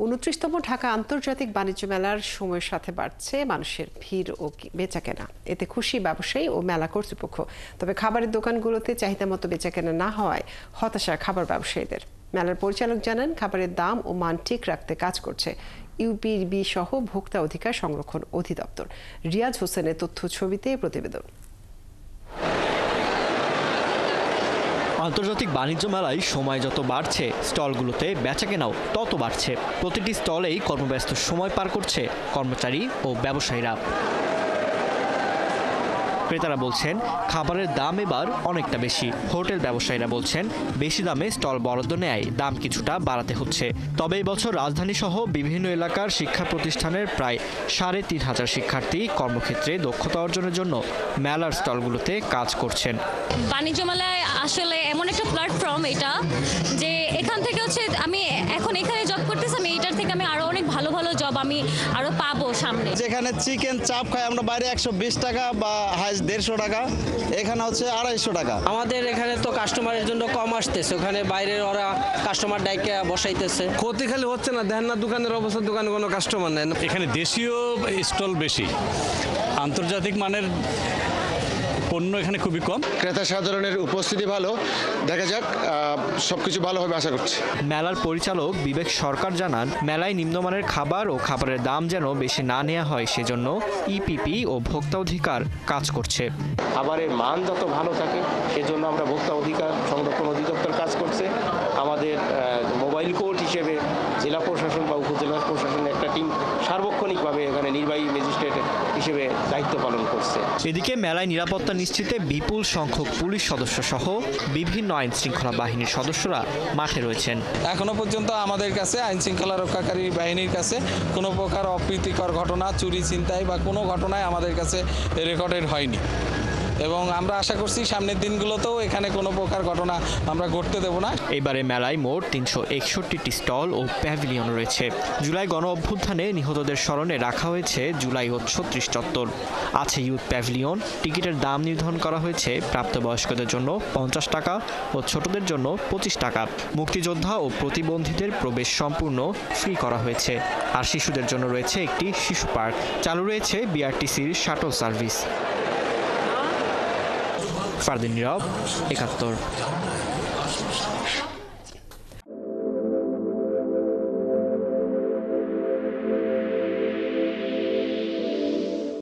29তম ঢাকা আন্তর্জাতিক বাণিজ্য মেলার সময়ের সাথে বাড়ছে মানুষের ভিড় ও বেচাকেনা। এতে খুশি ব্যবসায়ী ও মেলা কর্তৃপক্ষ। তবে খাবারের দোকানগুলোতে চাহিদা মতো বেচাকেনা না হওয়ায় হতাশা খাবার ব্যবসায়ীদের। মেলার পরিচালক জানান, খাবারের দাম ও মান ঠিক রাখতে কাজ করছে ইউপিবি সহ ভোক্তা অধিকার সংরক্ষণ অধিদপ্তর। রিয়াজ হোসেনের তথ্য ছবিতে প্রতিবেদন। আন্তর্জাতিক বাণিজ্য মেলায় সময় যত বাড়ছে, স্টলগুলোতে বেচাকেনাও তত বাড়ছে। প্রতিটি স্টলেই কর্মব্যস্ত সময় পার করছে কর্মচারী ও ব্যবসায়ীরা। ক্রেতারা বলছেন, খাবারের দাম এবার অনেকটা বেশি। হোটেল ব্যবসায়ীরা বলছেন, বেশি দামে স্টল বরাদ্দ নেয় দাম কিছুটা বাড়াতে হচ্ছে। তবে এই বছর রাজধানী সহ বিভিন্ন এলাকার শিক্ষা প্রতিষ্ঠানের প্রায় ৩,৫০০ শিক্ষার্থী কর্মক্ষেত্রে দক্ষতা অর্জনের জন্য মেলার স্টলগুলোতে কাজ করছেন। বাণিজ্য মেলায় আসলে এমন একটা প্ল্যাটফর্ম এটা, যে এখান থেকে আমি এখন এখানে জব করতেছি, আমি এটার থেকে আমি আরো অনেক ভালো ভালো জব আমি আরো পাবো সামনে। যেখানে চিকেন চাপ খাই আমরা বাইরে 120 টাকা বা হাইস্ট 150 টাকা, এখানে 250 টাকা। আমাদের এখানে তো কাস্টমারের জন্য কম আসতেছে, ওখানে বাইরের ওরা কাস্টমার ডাইকে বসাইতেছে। ক্ষতি খালি হচ্ছে না, দেখেন না দোকানের অবস্থা, দোকানে কোনো কাস্টমার নেই। এখানে দেশীয় স্টল বেশি, আন্তর্জাতিক মানের পণ্য এখানে খুবই কম। ক্রেতা সাধারণের উপস্থিতি ভালো, দেখা যাক সবকিছু ভালো হবে আশা করছি। মেলার পরিচালক বিবেক সরকার জানান, মেলায় নিম্নমানের খাবার ও খাবারের দাম যেন বেশি না নেওয়া হয়, সেজন্য ইপিপি ও ভোক্তা অধিকার কাজ করছে। খাবারের মান যত ভালো থাকে সেজন্য আমরা ভোক্তা অধিকার সংরক্ষণ অধিদপ্তর কাজ করছে। আমাদের মোবাইল কোর্ট হিসেবে জেলা প্রশাসন বা উপজেলা প্রশাসনের একটা টিম সার্বক্ষণিকভাবে এখানে নির্বাহী ম্যাজিস্ট্রেট হিসেবে দায়িত্ব পালন করছে। এদিকে মেলায় নিরাপত্তা নিশ্চিতে বিপুল সংখ্যক পুলিশ সদস্য সহ বিভিন্ন আইন শৃঙ্খলা বাহিনীর সদস্যরা মাঠে রয়েছেন। এখনো পর্যন্ত আমাদের কাছে আইন শৃঙ্খলা রক্ষাকারী বাহিনীর কাছে কোনো প্রকার অপ্রীতিকর ঘটনা, চুরি ছিনতাই বা কোনো ঘটনায় আমাদের কাছে রেকর্ডেড হয়নি, এবং আমরা আশা করছি সামনের দিনগুলোতেও এখানে কোনো প্রকার ঘটনা আমরা ঘটতে দেব না। এবারে মেলায় মোট ৩৬১টি স্টল ও প্যাভিলিয়ন রয়েছে। জুলাই গণ অভ্যুত্থানে নিহতদের স্মরণে রাখা হয়েছে জুলাই ও ৩৬ চত্বর। আছে ইউথ প্যাভিলিয়ন। টিকিটের দাম নির্ধারণ করা হয়েছে প্রাপ্তবয়স্কদের জন্য ৫০ টাকা ও ছোটদের জন্য ২৫ টাকা। মুক্তিযোদ্ধা ও প্রতিবন্ধীদের প্রবেশ সম্পূর্ণ ফ্রি করা হয়েছে। আর শিশুদের জন্য রয়েছে একটি শিশু পার্ক। চালু রয়েছে বিআরটিসির শাটল সার্ভিস। ফারদিন নীরব, ৭১।